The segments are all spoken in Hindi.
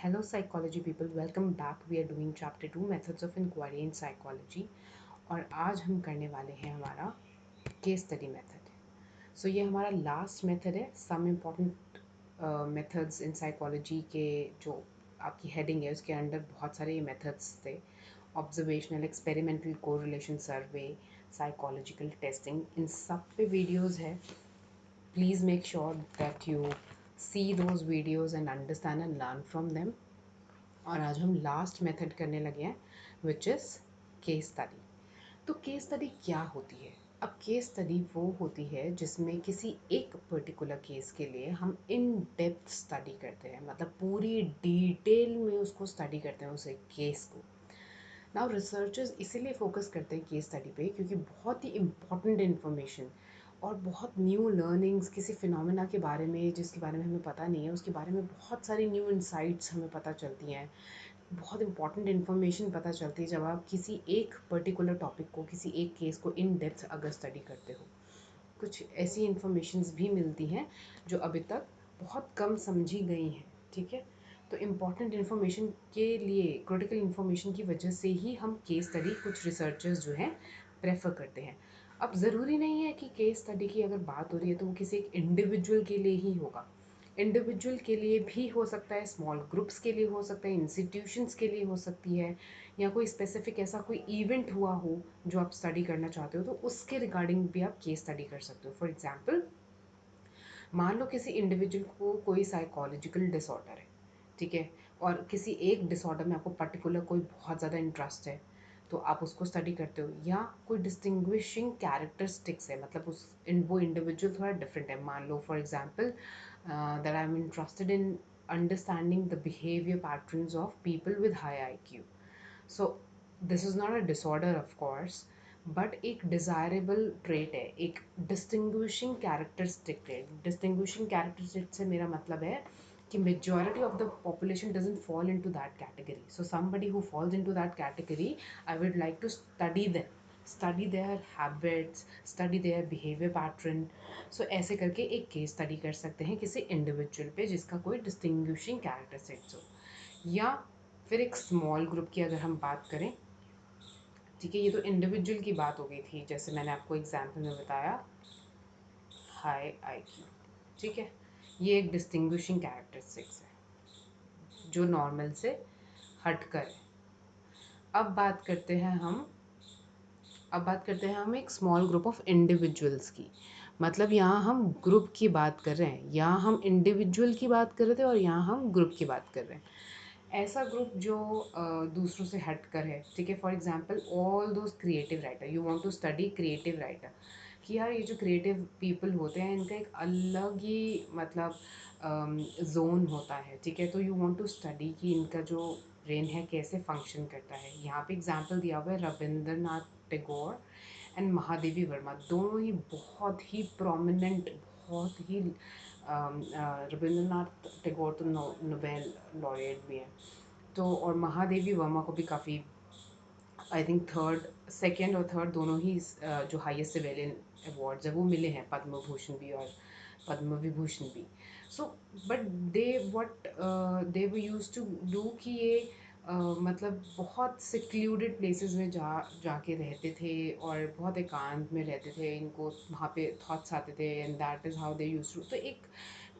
Hello psychology people, welcome back. We are doing chapter 2 methods of inquiry in psychology और आज हम करने वाले हैं हमारा केस स्टडी मेथड। सो ये हमारा लास्ट मेथड है। Some important methods in psychology के जो आपकी हेडिंग है उसके अंडर बहुत सारे मेथड्स थे। ऑब्जर्वेशनल, एक्सपेरिमेंटल, कोरिलेशन सर्वे, साइकोलॉजिकल टेस्टिंग, इन सब पे वीडियोज़ है। Please make sure that you see those videos and understand and learn from them. और आज हम लास्ट मेथड करने लगे हैं विच इज़ केस स्टडी। तो केस स्टडी क्या होती है? अब केस स्टडी वो होती है जिसमें किसी एक पर्टिकुलर केस के लिए हम इन डेप्थ स्टडी करते हैं, मतलब पूरी डिटेल में उसको स्टडी करते हैं उस एक केस को। नाउ रिसर्चर्स इसीलिए फोकस करते हैं केस स्टडी पे क्योंकि बहुत ही इम्पॉर्टेंट इन्फॉर्मेशन और बहुत न्यू लर्निंग्स किसी फिनोमेना के बारे में जिसके बारे में हमें पता नहीं है उसके बारे में बहुत सारी न्यू इंसाइट्स हमें पता चलती हैं। बहुत इंपॉर्टेंट इन्फॉर्मेशन पता चलती है जब आप किसी एक पर्टिकुलर टॉपिक को, किसी एक केस को इन डेप्थ अगर स्टडी करते हो। कुछ ऐसी इन्फॉर्मेशंस भी मिलती हैं जो अभी तक बहुत कम समझी गई हैं। ठीक है, तो इम्पॉर्टेंट इन्फॉर्मेशन के लिए, क्रिटिकल इन्फॉर्मेशन की वजह से ही हम केस स्टडी, कुछ रिसर्चर्स जो हैं प्रेफर करते हैं। अब ज़रूरी नहीं है कि केस स्टडी की अगर बात हो रही है तो वो किसी एक इंडिविजुअल के लिए ही होगा। इंडिविजुअल के लिए भी हो सकता है, स्मॉल ग्रुप्स के लिए हो सकता है, इंस्टीट्यूशंस के लिए हो सकती है, या कोई स्पेसिफिक ऐसा कोई इवेंट हुआ हो जो आप स्टडी करना चाहते हो तो उसके रिगार्डिंग भी आप केस स्टडी कर सकते हो। फॉर एग्जाम्पल, मान लो किसी इंडिविजुअल को कोई साइकोलॉजिकल डिसऑर्डर है, ठीक है, और किसी एक डिसऑर्डर में आपको पर्टिकुलर कोई बहुत ज़्यादा इंटरेस्ट है तो आप उसको स्टडी करते हो। या कोई डिस्टिंग्विशिंग कैरेक्टरिस्टिक्स है, मतलब वो इंडिविजुअल थोड़ा डिफरेंट है। मान लो for example that I am interested in understanding the behaviour patterns of people with high IQ। So this is not a disorder of course, but एक डिज़ायरेबल ट्रेट है, एक डिस्टिंग्विशिंग कैरेक्टरिस्टिक है। डिस्टिंग्विशिंग कैरेक्टरिस्टिक से मेरा मतलब है कि majority of the population doesn't fall into that category. So somebody who falls into that category, I would like to study them, study their habits, study their behavior pattern. So ऐसे करके एक केस स्टडी कर सकते हैं किसी इंडिविजुअल पे जिसका कोई डिस्टिंग्विशिंग कैरेक्टरिस्टिक्स हो। या फिर एक स्मॉल ग्रुप की अगर हम बात करें, ठीक है, ये तो इंडिविजुअल की बात हो गई थी, जैसे मैंने आपको एग्जाम्पल में बताया हाई IQ। ठीक है, ये एक डिस्टिंग्विशिंग कैरेक्टरिस्टिक्स है जो नॉर्मल से हटकर है। अब बात करते हैं हम एक स्मॉल ग्रुप ऑफ इंडिविजुअल्स की। मतलब यहाँ हम ग्रुप की बात कर रहे हैं, यहाँ हम इंडिविजुअल की बात कर रहे थे और यहाँ हम ग्रुप की बात कर रहे हैं। ऐसा ग्रुप जो दूसरों से हट कर है। ठीक है, for example all those creative writer, you want to study creative writer, कि यार ये जो क्रिएटिव पीपल होते हैं इनका एक अलग ही मतलब जोन होता है। ठीक है, तो यू वांट टू स्टडी कि इनका जो ब्रेन है कैसे फंक्शन करता है। यहाँ पे एग्जांपल दिया हुआ है रविंद्रनाथ टैगोर एंड महादेवी वर्मा, दोनों ही बहुत ही प्रोमिनेंट, बहुत ही रविंद्रनाथ टैगोर तो नोबेल लॉरेट भी हैं, तो और महादेवी वर्मा को भी काफ़ी, आई थिंक थर्ड, सेकेंड और थर्ड दोनों ही जो हाईएस्ट सिविलियन अवार्ड्स है वो मिले हैं, पद्म भूषण भी और पद्म विभूषण भी। So but they what they were used to do कि ये मतलब बहुत सिक्लूडेड प्लेसेस में जाके रहते थे और बहुत एकांत में रहते थे। इनको वहाँ पे थॉट्स आते थे and that is how they used to. तो एक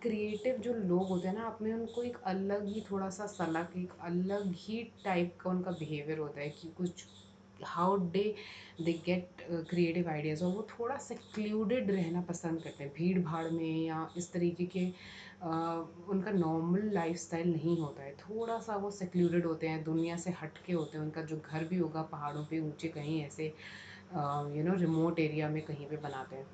क्रिएटिव जो लोग होते हैं ना, आप में उनको एक अलग ही थोड़ा सा सनक, एक अलग ही टाइप का उनका बिहेवियर होता है कि कुछ how they get creative ideas, और वो थोड़ा सेक्लूडेड रहना पसंद करते हैं, भीड़ भाड़ में या इस तरीके के उनका नॉर्मल लाइफस्टाइल नहीं होता है, थोड़ा सा वो सेक्लूडेड होते हैं, दुनिया से हट के होते हैं। उनका जो घर भी होगा पहाड़ों पे ऊंचे कहीं ऐसे रिमोट एरिया में कहीं पे बनाते हैं।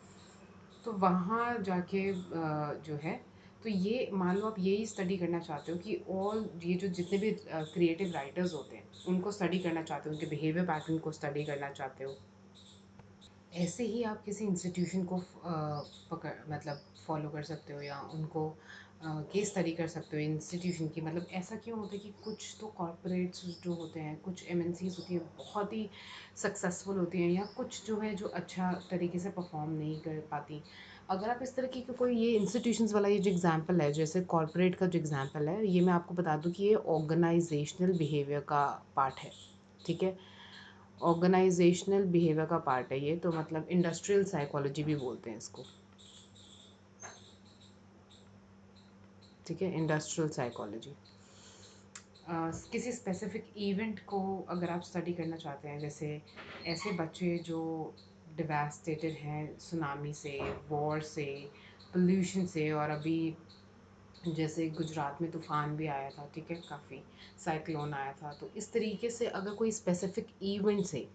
तो वहाँ जाके जो है, तो ये मान लो आप यही स्टडी करना चाहते हो कि ऑल ये जो जितने भी क्रिएटिव राइटर्स होते हैं उनको स्टडी करना चाहते हो, उनके बिहेवियर पैटर्न को स्टडी करना चाहते हो। ऐसे ही आप किसी इंस्टीट्यूशन को पकड़ मतलब फॉलो कर सकते हो या उनको केस स्टडी कर सकते हो इंस्टीट्यूशन की। मतलब ऐसा क्यों होता है कि कुछ तो कॉरपोरेट्स जो होते हैं, कुछ MNCs होती हैं बहुत ही सक्सेसफुल होती हैं, या कुछ जो है जो अच्छा तरीके से परफॉर्म नहीं कर पाती। अगर आप इस तरह की कोई ये इंस्टीट्यूशंस वाला ये जो एग्जांपल है, जैसे कॉर्पोरेट का जो एग्जांपल है, ये मैं आपको बता दूं कि ये ऑर्गेनाइजेशनल बिहेवियर का पार्ट है, ठीक है। ऑर्गेनाइजेशनल बिहेवियर का पार्ट है ये, तो मतलब इंडस्ट्रियल साइकोलॉजी भी बोलते हैं इसको, ठीक है, इंडस्ट्रियल साइकोलॉजी। किसी स्पेसिफिक इवेंट को अगर आप स्टडी करना चाहते हैं, जैसे ऐसे बच्चे जो डिवास्टेटेड हैं सुनामी से, वॉर से, पोल्यूशन से, और अभी जैसे गुजरात में तूफ़ान भी आया था, ठीक है, काफ़ी साइक्लोन आया था, तो इस तरीके से अगर कोई स्पेसिफिक इवेंट से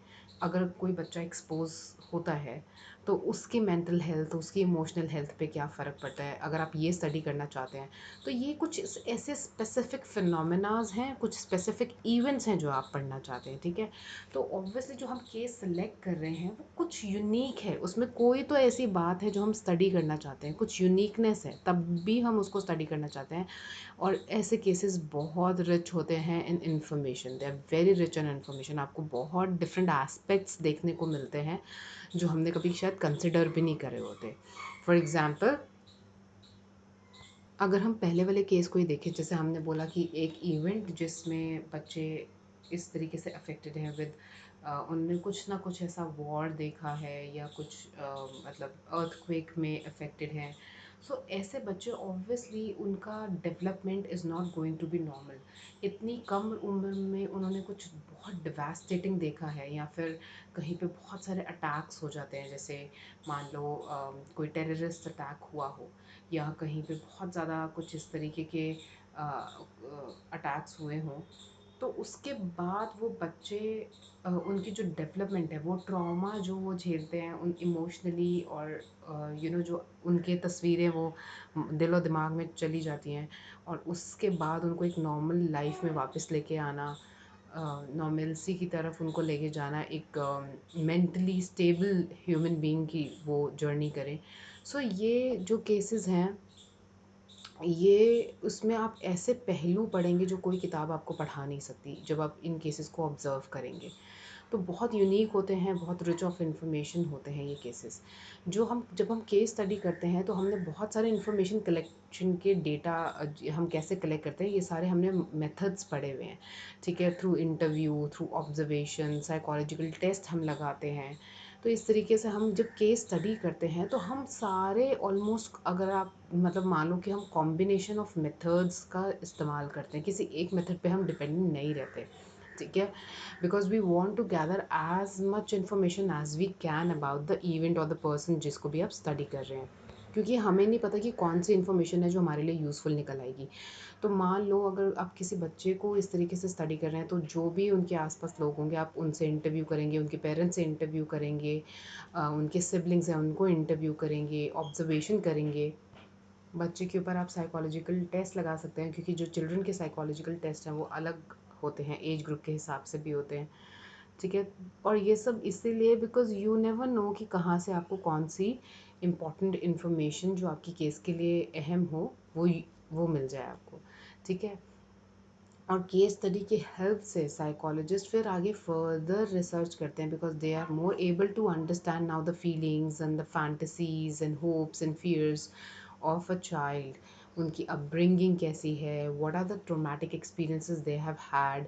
अगर कोई बच्चा एक्सपोज होता है, तो उसकी मेंटल हेल्थ, उसकी इमोशनल हेल्थ पे क्या फ़र्क पड़ता है, अगर आप ये स्टडी करना चाहते हैं, तो ये कुछ ऐसे स्पेसिफिक फिनोमेनाज हैं, कुछ स्पेसिफिक इवेंट्स हैं जो आप पढ़ना चाहते हैं, ठीक है। तो ऑब्वियसली जो हम केस सेलेक्ट कर रहे हैं वो कुछ यूनिक है, उसमें कोई तो ऐसी बात है जो हम स्टडी करना चाहते हैं, कुछ यूनिकनेस है, तब भी हम उसको स्टडी करना चाहते हैं। और ऐसे केसेस बहुत रिच होते हैं in information, they are very rich in information, आपको बहुत डिफरेंट एस्पेक्ट्स देखने को मिलते हैं जो हमने कभी शायद कंसिडर भी नहीं करे होते। फॉर एग्ज़ाम्पल, अगर हम पहले वाले केस को ही देखें, जैसे हमने बोला कि एक इवेंट जिसमें बच्चे इस तरीके से अफेक्टेड हैं विद उनने कुछ ना कुछ ऐसा वॉर देखा है या कुछ मतलब अर्थक्वेक में अफेक्टेड हैं, सो ऐसे बच्चे ऑब्वियसली उनका development is not going to be normal. इतनी कम उम्र में उन्होंने कुछ बहुत डिवास्टेटिंग देखा है, या फिर कहीं पे बहुत सारे अटैक्स हो जाते हैं, जैसे मान लो कोई टेररिस्ट अटैक हुआ हो, या कहीं पे बहुत ज़्यादा कुछ इस तरीके के अटैक्स हुए हों, तो उसके बाद वो बच्चे उनकी जो डेवलपमेंट है, वो ट्रॉमा जो वो झेलते हैं उन इमोशनली, और जो उनके तस्वीरें वो दिलो दिमाग में चली जाती हैं, और उसके बाद उनको एक नॉर्मल लाइफ में वापस लेके आना, नॉर्मलसी की तरफ उनको लेके जाना, एक मेंटली स्टेबल ह्यूमन बीइंग की वो जर्नी करें। सो ये जो केसेस हैं, ये उसमें आप ऐसे पहलू पढ़ेंगे जो कोई किताब आपको पढ़ा नहीं सकती जब आप इन केसेस को ऑब्ज़र्व करेंगे। तो बहुत यूनिक होते हैं, बहुत रिच ऑफ इन्फॉर्मेशन होते हैं ये केसेस। जो हम जब हम केस स्टडी करते हैं तो हमने बहुत सारे इन्फॉर्मेशन कलेक्शन के डेटा, हम कैसे कलेक्ट करते हैं, ये सारे हमने मेथड्स पढ़े हुए हैं, ठीक है, through interview, through observation, psychological test हम लगाते हैं। तो इस तरीके से हम जब केस स्टडी करते हैं तो हम सारे ऑलमोस्ट, अगर आप मतलब मान लो कि हम कॉम्बिनेशन ऑफ मेथड्स का इस्तेमाल करते हैं, किसी एक मेथड पे हम डिपेंडेंट नहीं रहते, ठीक है, because we want to gather as much information as we can about the event और द पर्सन जिसको भी आप स्टडी कर रहे हैं, क्योंकि हमें नहीं पता कि कौन सी इन्फॉर्मेशन है जो हमारे लिए यूज़फुल निकल आएगी। तो मान लो अगर आप किसी बच्चे को इस तरीके से स्टडी कर रहे हैं, तो जो भी उनके आसपास लोग होंगे आप उनसे इंटरव्यू करेंगे, उनके पेरेंट्स से इंटरव्यू करेंगे, उनके सिबलिंग्स हैं उनको इंटरव्यू करेंगे, ऑब्जर्वेशन करेंगे। बच्चे के ऊपर आप साइकोलॉजिकल टेस्ट लगा सकते हैं, क्योंकि जो चिल्ड्रन के साइकोलॉजिकल टेस्ट हैं वो अलग होते हैं, एज ग्रुप के हिसाब से भी होते हैं, ठीक है। और ये सब इसीलिए बिकॉज यू नेवर नो कि कहाँ से आपको कौन सी इम्पॉर्टेंट इन्फॉर्मेशन जो आपकी केस के लिए अहम हो वो मिल जाए आपको, ठीक है। और केस स्टडी के हेल्प से साइकोलॉजिस्ट फिर आगे फर्दर रिसर्च करते हैं, because they are more able to understand now the feelings and the fantasies and hopes and fears of a child. उनकी अपब्रिंगिंग कैसी है, what are the traumatic experiences they have had,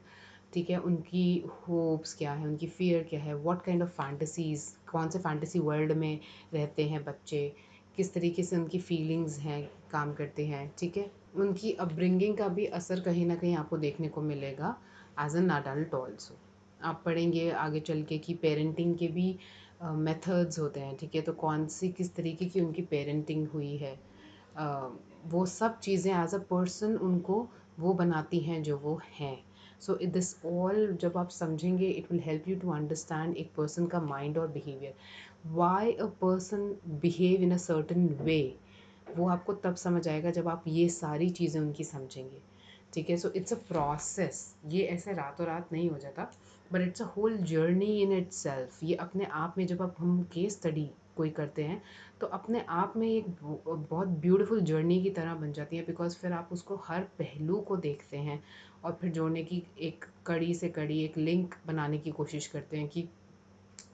ठीक है, उनकी होप्स क्या है, उनकी फियर क्या है, व्हाट काइंड ऑफ फैंटसीज, कौन से फैंटेसी वर्ल्ड में रहते हैं बच्चे, किस तरीके से उनकी फीलिंग्स हैं, काम करते हैं, ठीक है। उनकी अपब्रिंगिंग का भी असर कहीं ना कहीं आपको देखने को मिलेगा एज एन अडल्ट ऑल्सो। आप पढ़ेंगे आगे चल के कि पेरेंटिंग के भी मेथड्स होते हैं, ठीक है, तो कौन सी किस तरीके की उनकी पेरेंटिंग हुई है, अ, वो सब चीज़ें एज अ पर्सन उनको वो बनाती हैं जो वो हैं। सो दिस ऑल जब आप समझेंगे, it will help you to understand एक पर्सन का माइंड और behaviour, why a person behave in a certain way. वो आपको तब समझ आएगा जब आप ये सारी चीज़ें उनकी समझेंगे, ठीक है। सो इट्स अ प्रोसेस, ये ऐसे रातों रात नहीं हो जाता, but it's a whole journey in itself. ये अपने आप में जब आप हम केस स्टडी कोई करते हैं तो अपने आप में एक बहुत ब्यूटीफुल जर्नी की तरह बन जाती है, बिकॉज फिर आप उसको हर पहलू को देखते हैं और फिर जोड़ने की एक कड़ी से कड़ी एक लिंक बनाने की कोशिश करते हैं कि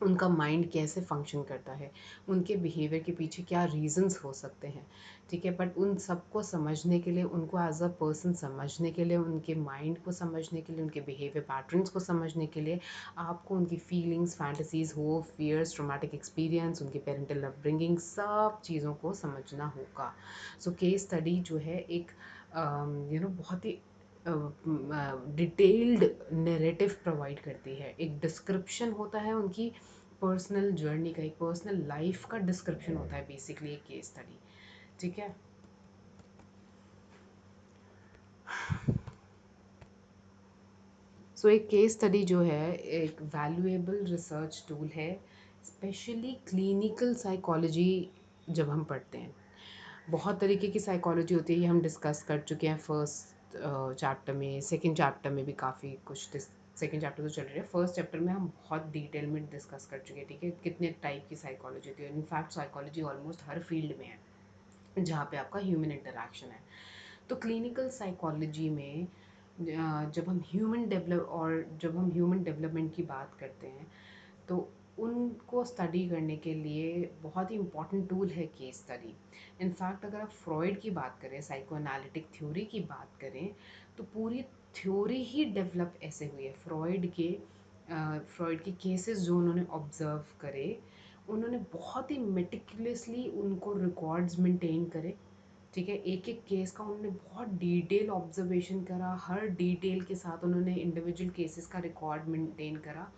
उनका माइंड कैसे फंक्शन करता है, उनके बिहेवियर के पीछे क्या रीजंस हो सकते हैं, ठीक है। बट उन सबको समझने के लिए, उनको एज अ पर्सन समझने के लिए, उनके माइंड को समझने के लिए, उनके बिहेवियर पैटर्न्स को समझने के लिए आपको उनकी feelings, fantasies, hope, fears, traumatic experience, उनकी पेरेंटल अपब्रिंगिंग, सब चीज़ों को समझना होगा। सो केस स्टडी जो है एक बहुत ही डिटेल्ड नैरेटिव प्रोवाइड करती है। एक डिस्क्रिप्शन होता है उनकी पर्सनल जर्नी का, एक पर्सनल लाइफ का डिस्क्रिप्शन होता है बेसिकली एक केस स्टडी, ठीक है। सो एक केस स्टडी जो है एक वैल्यूएबल रिसर्च टूल है, स्पेशली क्लिनिकल साइकोलॉजी। जब हम पढ़ते हैं, बहुत तरीके की साइकोलॉजी होती है, ये हम डिस्कस कर चुके हैं फर्स्ट चैप्टर में, सेकंड चैप्टर में भी काफ़ी कुछ। सेकंड चैप्टर तो चल रही है, फर्स्ट चैप्टर में हम बहुत डिटेल में डिस्कस कर चुके हैं, ठीक है, कितने टाइप की साइकोलॉजी होती है। इनफैक्ट साइकोलॉजी ऑलमोस्ट हर फील्ड में है जहाँ पे आपका ह्यूमन इंटरेक्शन है। तो क्लिनिकल साइकोलॉजी में जब हम ह्यूमन डेवलपमेंट की बात करते हैं, तो उनको स्टडी करने के लिए बहुत ही इम्पॉर्टेंट टूल है केस स्टडी। इनफैक्ट अगर आप फ्रॉइड की बात करें, साइको एनालिटिक थ्योरी की बात करें, तो पूरी थ्योरी ही डेवलप ऐसे हुई है। फ्रॉइड के केसेस जो उन्होंने ऑब्जर्व करे, उन्होंने बहुत ही मेटिकुलसली उनको रिकॉर्ड्स मेंटेन करे, ठीक है। एक एक केस का उन्होंने बहुत डिटेल ऑब्जर्वेशन करा, हर डिटेल के साथ उन्होंने इंडिविजुअल केसेस का रिकॉर्ड मेंटेन करा।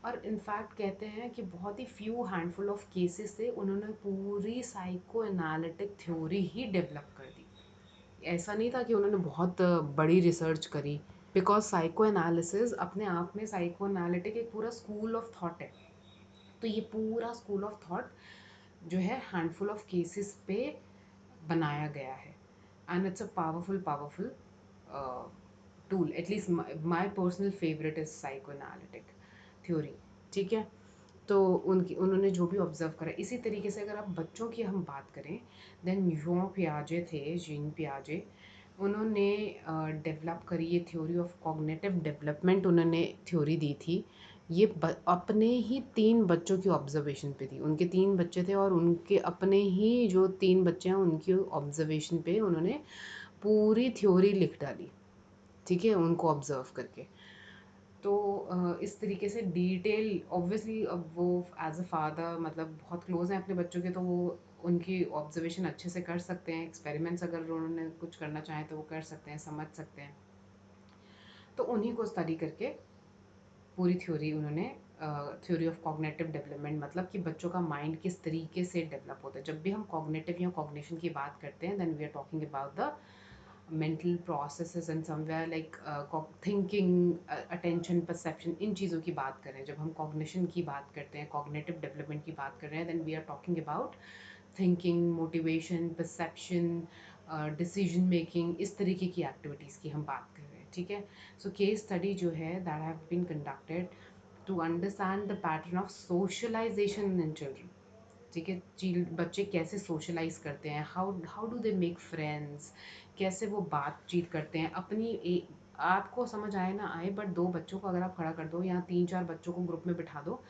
और इनफैक्ट कहते हैं कि बहुत ही फ्यू हैंडफुल ऑफ केसेस से उन्होंने पूरी साइको एनालिटिक थ्योरी ही डेवलप कर दी। ऐसा नहीं था कि उन्होंने बहुत बड़ी रिसर्च करी, बिकॉज साइको एनालिसिस अपने आप में, साइको एनालिटिक एक पूरा स्कूल ऑफ थॉट है। तो ये पूरा स्कूल ऑफ थॉट जो है हैंडफुल ऑफ केसेस पे बनाया गया है, and it's a powerful tool. At least my personal favourite is psycho analytic theory, ठीक है। तो उन्होंने जो भी ऑब्जर्व करा, इसी तरीके से अगर आप बच्चों की हम बात करें, देन जीन पियाजे, उन्होंने डेवलप करी ये थ्योरी ऑफ कॉग्निटिव डेवलपमेंट, उन्होंने थ्योरी दी थी। ये अपने ही 3 बच्चों की ऑब्जर्वेशन पे थी। उनके 3 बच्चे थे और उनके अपने ही जो 3 बच्चे हैं उनकी ऑब्जर्वेशन पे उन्होंने पूरी थ्योरी लिख डाली, ठीक है, उनको ऑब्जर्व करके। तो इस तरीके से डिटेल, ऑब्वियसली अब वो एज अ फादर मतलब बहुत क्लोज हैं अपने बच्चों के, तो वो उनकी ऑब्जर्वेशन अच्छे से कर सकते हैं। एक्सपेरिमेंट्स अगर उन्होंने कुछ करना चाहें तो वो कर सकते हैं, समझ सकते हैं। तो उन्हीं को स्टडी करके पूरी थ्योरी उन्होंने, थ्योरी ऑफ कॉग्निटिव डेवलपमेंट, मतलब कि बच्चों का माइंड किस तरीके से डेवलप होता है। जब भी हम कॉग्निटिव या कॉग्निशन की बात करते हैं, then we are talking about the mental processes and somewhere like thinking, attention, perception, इन चीज़ों की बात करें। जब हम cognition की बात करते हैं, cognitive development की बात कर रहे हैं, then we are talking about thinking, motivation, perception, decision making, इस तरीके की activities की हम बात कर रहे हैं, ठीक है। So case study जो है that have been conducted to understand the pattern of socialization in children, ठीक है। बच्चे कैसे सोशलाइज करते हैं, how do they make friends, कैसे वो बातचीत करते हैं आपको समझ आए ना आए, बट 2 बच्चों को अगर आप खड़ा कर दो या 3-4 बच्चों को ग्रुप में बिठा दो,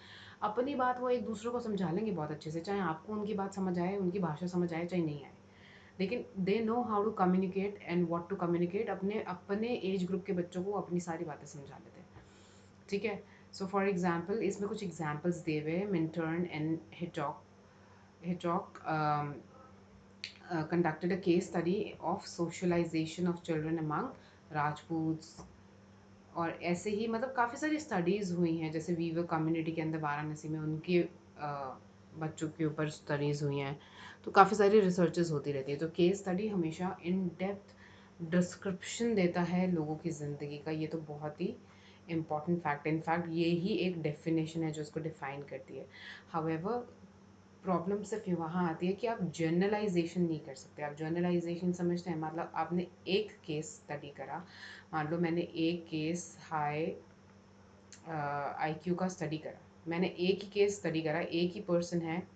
अपनी बात वो एक दूसरे को समझा लेंगे बहुत अच्छे से, चाहे आपको उनकी बात समझ आए, उनकी भाषा समझ आए, चाहे नहीं आए। लेकिन they know how to communicate and what to communicate. अपने अपने एज ग्रुप के बच्चों को अपनी सारी बातें समझा लेते हैं, ठीक है। सो फॉर एग्जाम्पल, इसमें कुछ एग्जाम्पल्स दिए हुए हैं। मिंटर्न and Hitchcock conducted a case study of socialization of children among Rajputs, और ऐसे ही मतलब काफ़ी सारी स्टडीज़ हुई हैं, जैसे वीवर कम्युनिटी के अंदर वाराणसी में उनके बच्चों के ऊपर स्टडीज़ हुई हैं। तो काफ़ी सारी रिसर्चेज होती रहती है। तो केस स्टडी हमेशा इन डेप्थ डिस्क्रिप्शन देता है लोगों की ज़िंदगी का। ये तो बहुत ही इम्पॉर्टेंट फैक्ट है। इनफैक्ट ये ही एक डेफिनेशन है जो उसको डिफाइन करती है। हाउएवर, प्रॉब्लम सिर्फ वहाँ आती है कि आप जर्नलाइजेशन नहीं कर सकते। आप जर्नलाइजेशन समझते हैं, मतलब आपने एक केस स्टडी करा, मान लो मैंने एक केस हाई आईक्यू का स्टडी करा, मैंने एक ही केस स्टडी करा, एक ही पर्सन है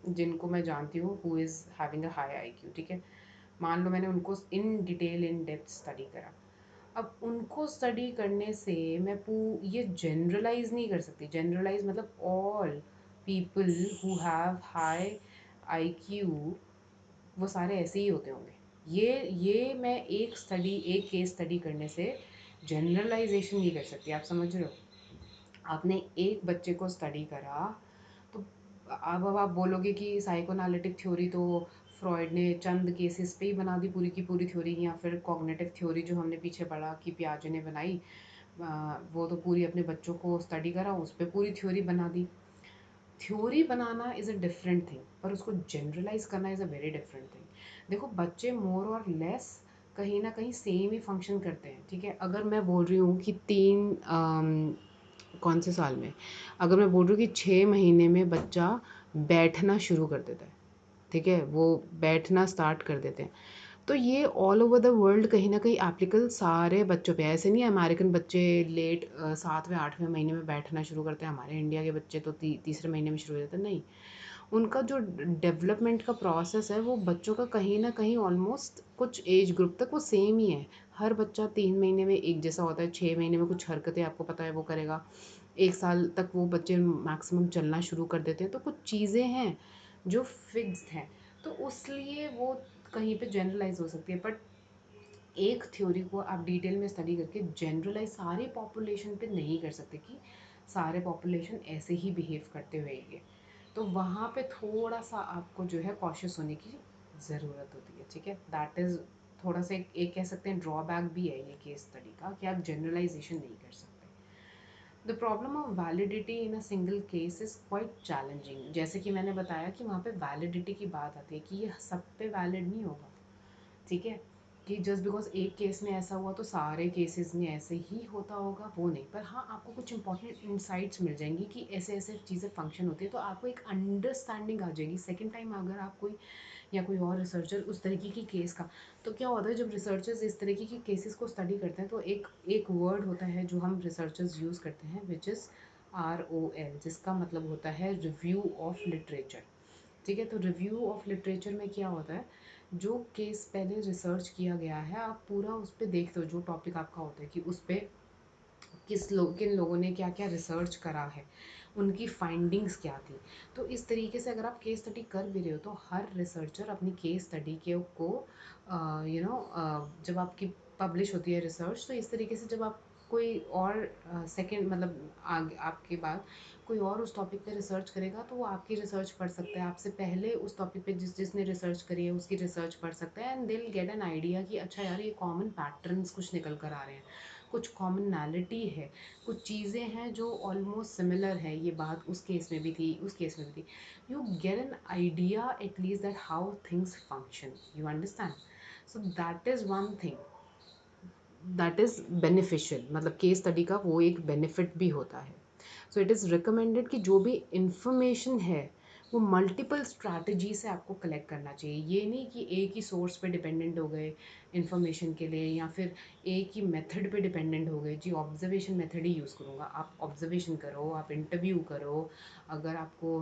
जिनको मैं जानती हूँ who is having a high IQ, ठीक है। मान लो मैंने उनको in detail in depth study करा। अब उनको स्टडी करने से मैं ये जनरलाइज नहीं कर सकती। जनरलाइज मतलब all people who have high IQ वो सारे ऐसे ही होते होंगे। ये मैं एक केस स्टडी करने से जनरलाइजेशन नहीं कर सकती, आप समझ रहे हो। आपने एक बच्चे को स्टडी करा तो अब आप बोलोगे कि साइकोएनालिटिक थ्योरी तो फ्रॉइड ने चंद केसेस पे ही बना दी पूरी की पूरी थ्योरी, या फिर कॉग्निटिव थ्योरी जो हमने पीछे पढ़ा कि पियाजे ने बनाई, वो तो पूरी अपने बच्चों को स्टडी करा उस पर पूरी थ्योरी बना दी। थ्योरी बनाना इज़ अ डिफरेंट थिंग, पर उसको जनरलाइज करना is a very different thing. देखो बच्चे मोर और लेस कहीं ना कहीं सेम ही फंक्शन करते हैं, ठीक है। अगर मैं बोल रही हूँ कि कौन से साल में, अगर मैं बोल रही हूँ कि 6 महीने में बच्चा बैठना शुरू कर देता है, ठीक है, वो बैठना स्टार्ट कर देते हैं, तो ये ऑल ओवर द वर्ल्ड कहीं ना कहीं एप्लीकल सारे बच्चों पे। ऐसे नहीं है अमेरिकन बच्चे लेट 7वें 8वें महीने में बैठना शुरू करते हैं, हमारे इंडिया के बच्चे तो तीसरे महीने में शुरू हो जाते हैं, नहीं। उनका जो डेवलपमेंट का प्रोसेस है वो बच्चों का कहीं ना कहीं ऑलमोस्ट कुछ एज ग्रुप तक वो सेम ही है। हर बच्चा 3 महीने में एक जैसा होता है, 6 महीने में कुछ हरकतें आपको पता है वो करेगा, 1 साल तक वो बच्चे मैक्सिमम चलना शुरू कर देते हैं। तो कुछ चीज़ें हैं जो फिक्स्ड हैं, तो उसलिए वो कहीं पे जनरलाइज हो सकती है। बट एक थ्योरी को आप डिटेल में स्टडी करके जनरलाइज सारी पॉपुलेशन पे नहीं कर सकते कि सारे पॉपुलेशन ऐसे ही बिहेव करते हुए। तो वहाँ पे थोड़ा सा आपको जो है कॉशियस होने की ज़रूरत होती है, ठीक है। दैट इज़ थोड़ा सा एक कह सकते हैं ड्रॉबैक भी है ये केस स्टडी का, कि आप जनरलाइजेशन नहीं कर सकते। The problem of validity in a single case is quite challenging. जैसे कि मैंने बताया कि वहाँ पे वैलिडिटी की बात आती है कि ये सब पे वैलिड नहीं होगा, ठीक है, कि जस्ट बिकॉज एक केस में ऐसा हुआ तो सारे केसेस में ऐसे ही होता होगा, वो नहीं। पर हाँ, आपको कुछ इंपॉर्टेंट इंसाइट्स मिल जाएंगी कि ऐसे ऐसे चीज़ें फंक्शन होती है, तो आपको एक अंडरस्टैंडिंग आ जाएगी सेकेंड टाइम अगर आप कोई या कोई और रिसर्चर उस तरीके की केस का। तो क्या होता है जब रिसर्चर्स इस तरीके की केसेस को स्टडी करते हैं तो एक एक वर्ड होता है जो हम रिसर्चर्स यूज़ करते हैं, विच इज़ ROL, जिसका मतलब होता है रिव्यू ऑफ लिटरेचर, ठीक है। तो रिव्यू ऑफ लिटरेचर में क्या होता है, जो केस पहले रिसर्च किया गया है आप पूरा उस पर देखते हो, जो टॉपिक आपका होता है कि उस पर किन लोगों ने क्या क्या रिसर्च करा है, उनकी फाइंडिंग्स क्या थी। तो इस तरीके से अगर आप केस स्टडी कर भी रहे हो तो हर रिसर्चर अपनी केस स्टडी के को जब आपकी पब्लिश होती है रिसर्च, तो इस तरीके से जब आप कोई और सेकंड मतलब आगे आपके बाद कोई और उस टॉपिक पे रिसर्च करेगा तो वो आपकी रिसर्च पढ़ सकता है, आपसे पहले उस टॉपिक पे जिसने रिसर्च करी है उसकी रिसर्च पढ़ सकता है, and they will get an idea कि अच्छा यार ये कॉमन पैटर्न्स कुछ निकल कर आ रहे हैं, कुछ कॉमनैलिटी है, कुछ चीज़ें हैं जो ऑलमोस्ट सिमिलर है, ये बात उस केस में भी थी उस केस में भी थी। You get an idea at least that how things function, you understand. So that is one thing that is beneficial, मतलब केस स्टडी का वो एक बेनिफिट भी होता है। सो इट इज़ रिकमेंडेड कि जो भी इंफॉर्मेशन है वो मल्टीपल स्ट्रैटेजी से आपको कलेक्ट करना चाहिए। ये नहीं कि एक ही सोर्स पे डिपेंडेंट हो गए इंफॉर्मेशन के लिए, या फिर एक ही मेथड पे डिपेंडेंट हो गए, जी ऑब्जर्वेशन मेथड ही यूज़ करूँगा। आप ऑब्जर्वेशन करो, आप इंटरव्यू करो, अगर आपको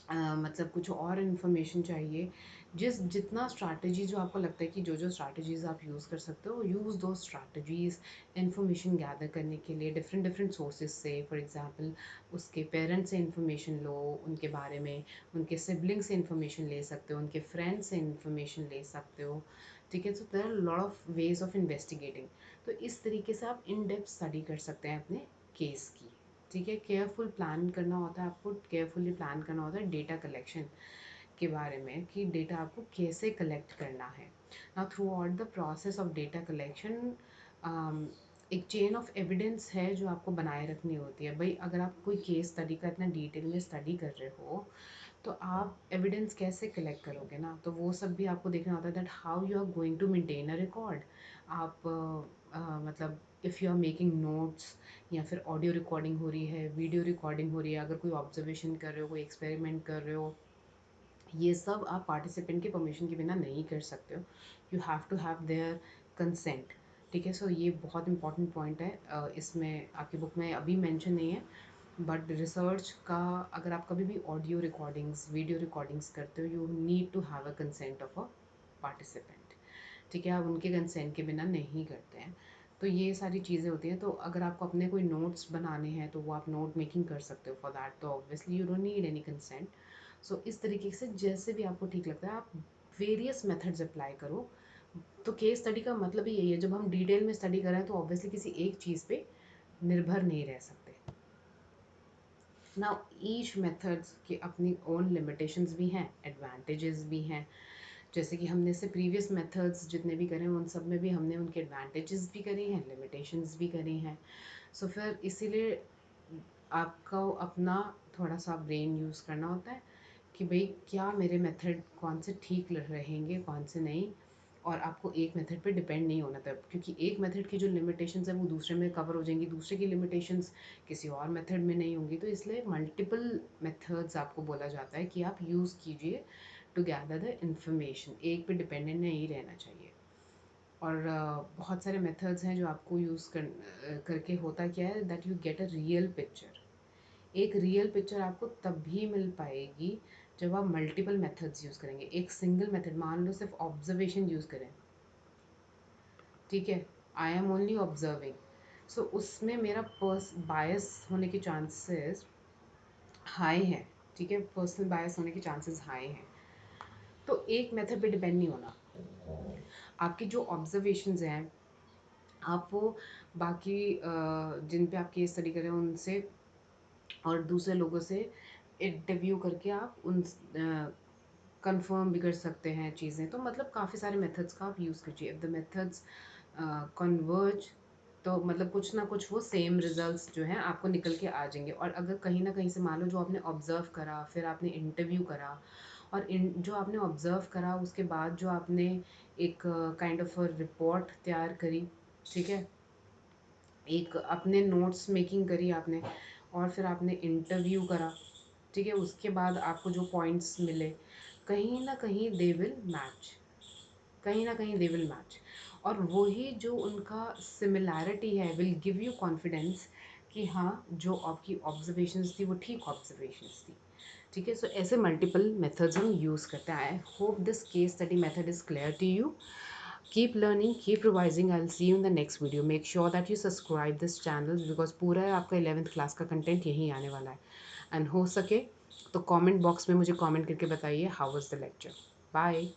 मतलब कुछ और इन्फॉर्मेशन चाहिए, जितना स्ट्रैटेजी जो आपको लगता है कि जो स्ट्रैटेजीज़ आप यूज़ कर सकते हो, यूज़ दो स्ट्रैटेजीज़ इन्फॉर्मेशन गैदर करने के लिए डिफरेंट डिफरेंट सोर्सेज से। फॉर एग्जांपल उसके पेरेंट्स से इन्फॉर्मेशन लो उनके बारे में, उनके सिबलिंग से इन्फॉर्मेशन ले सकते हो, उनके फ्रेंड्स से इन्फॉर्मेशन ले सकते हो, ठीक है। So there are lot of ways of investigating. तो इस तरीके से आप इन डेप्थ स्टडी कर सकते हैं अपने केस की, ठीक है। केयरफुल प्लान करना होता है, आपको केयरफुली प्लान करना होता है डेटा कलेक्शन के बारे में, कि डेटा आपको कैसे कलेक्ट करना है। ना through out the process of data collection एक चेन ऑफ एविडेंस है जो आपको बनाए रखनी होती है। भाई अगर आप कोई केस स्टडी का इतना डिटेल में स्टडी कर रहे हो तो आप एविडेंस कैसे कलेक्ट करोगे ना, तो वो सब भी आपको देखना होता है that how you are going to maintain a record. आप मतलब if you are making notes, या फिर ऑडियो रिकॉर्डिंग हो रही है, वीडियो रिकॉर्डिंग हो रही है, अगर कोई ऑब्जर्वेशन कर रहे हो, कोई एक्सपेरिमेंट कर रहे हो, ये सब आप पार्टिसिपेंट के परमिशन के बिना नहीं कर सकते हो। You have to have their consent, ठीक है। सो ये बहुत इंपॉर्टेंट पॉइंट है, इसमें आपकी बुक में अभी मेंशन नहीं है, बट रिसर्च का अगर आप कभी भी ऑडियो रिकॉर्डिंग्स वीडियो रिकॉर्डिंग्स करते हो, you need to have a consent of a participant, ठीक है। आप उनके कंसेंट के बिना नहीं करते हैं। तो ये सारी चीज़ें होती हैं। तो अगर आपको अपने कोई नोट्स बनाने हैं तो वो आप नोट मेकिंग कर सकते हो। फॉर दैट तो obviously you don't need any consent. So इस तरीके से जैसे भी आपको ठीक लगता है आप वेरियस मेथड्स अप्लाई करो। तो केस स्टडी का मतलब ही यही है, जब हम डिटेल में स्टडी कर रहे हैं तो ऑब्वियसली किसी एक चीज़ पे निर्भर नहीं रह सकते। नाउ ईच मेथड्स की अपनी ओन लिमिटेशंस भी हैं, एडवांटेजेस भी हैं। जैसे कि हमने से प्रीवियस मेथड्स जितने भी करे उन सब में भी हमने उनके एडवांटेजेस भी करी हैं, लिमिटेशंस भी करी हैं। सो फिर इसीलिए आपको अपना थोड़ा सा ब्रेन यूज़ करना होता है कि भाई क्या मेरे मेथड कौन से ठीक रहेंगे, कौन से नहीं। और आपको एक मेथड पे डिपेंड नहीं होना था, क्योंकि एक मेथड की जो लिमिटेशंस है वो दूसरे में कवर हो जाएंगी, दूसरे की लिमिटेशंस किसी और मेथड में नहीं होंगी। तो इसलिए मल्टीपल मेथड्स आपको बोला जाता है कि आप यूज़ कीजिए टू गैदर द इंफॉर्मेशन। एक पे डिपेंडेंट नहीं रहना चाहिए। और बहुत सारे मेथड्स हैं जो आपको करके होता क्या है that you get a real picture. एक रियल पिक्चर आपको तब भी मिल पाएगी जब आप मल्टीपल मेथड्स यूज़ करेंगे। एक सिंगल मेथड, मान लो सिर्फ ऑब्जर्वेशन यूज़ करें, ठीक है, आई एम ओनली ऑब्जर्विंग, सो उसमें मेरा बायस होने के चांसेस हाई हैं। ठीक है, पर्सनल बायस होने के चांसेस हाई हैं। तो एक मेथड पे डिपेंड नहीं होना। आपकी जो ऑब्जर्वेशंस हैं आप वो बाकी जिन पे आप केस स्टडी करें उनसे और दूसरे लोगों से इंटरव्यू करके आप उन कंफर्म भी कर सकते हैं चीज़ें। तो मतलब काफ़ी सारे मेथड्स का आप यूज़ कीजिए। इफ़ द मेथड्स कन्वर्ज तो मतलब कुछ ना कुछ वो सेम रिजल्ट्स जो हैं आपको निकल के आ जाएंगे। और अगर कहीं ना कहीं से मान लो जो आपने ऑब्ज़र्व करा, फिर आपने इंटरव्यू करा, और जो आपने ऑब्ज़र्व करा उसके बाद जो आपने एक काइंड ऑफ रिपोर्ट तैयार करी, ठीक है, एक अपने नोट्स मेकिंग करी आपने, और फिर आपने इंटरव्यू करा, ठीक है, उसके बाद आपको जो पॉइंट्स मिले कहीं ना कहीं दे विल मैच, कहीं ना कहीं दे विल मैच। और वही जो उनका सिमिलैरिटी है विल गिव यू कॉन्फिडेंस कि हाँ जो आपकी ऑब्जर्वेशंस थी वो ठीक ऑब्जर्वेशंस थी। ठीक है, सो ऐसे मल्टीपल मेथड्स हम यूज़ करते हैं। I hope this case study method is clear to you. Keep learning, keep revising. I'll see you in the next video. Make sure that you subscribe this channel because पूरा आपका 11th क्लास का कंटेंट यहीं आने वाला है। एंड हो सके तो कमेंट बॉक्स में मुझे कमेंट करके बताइए how was the lecture. Bye.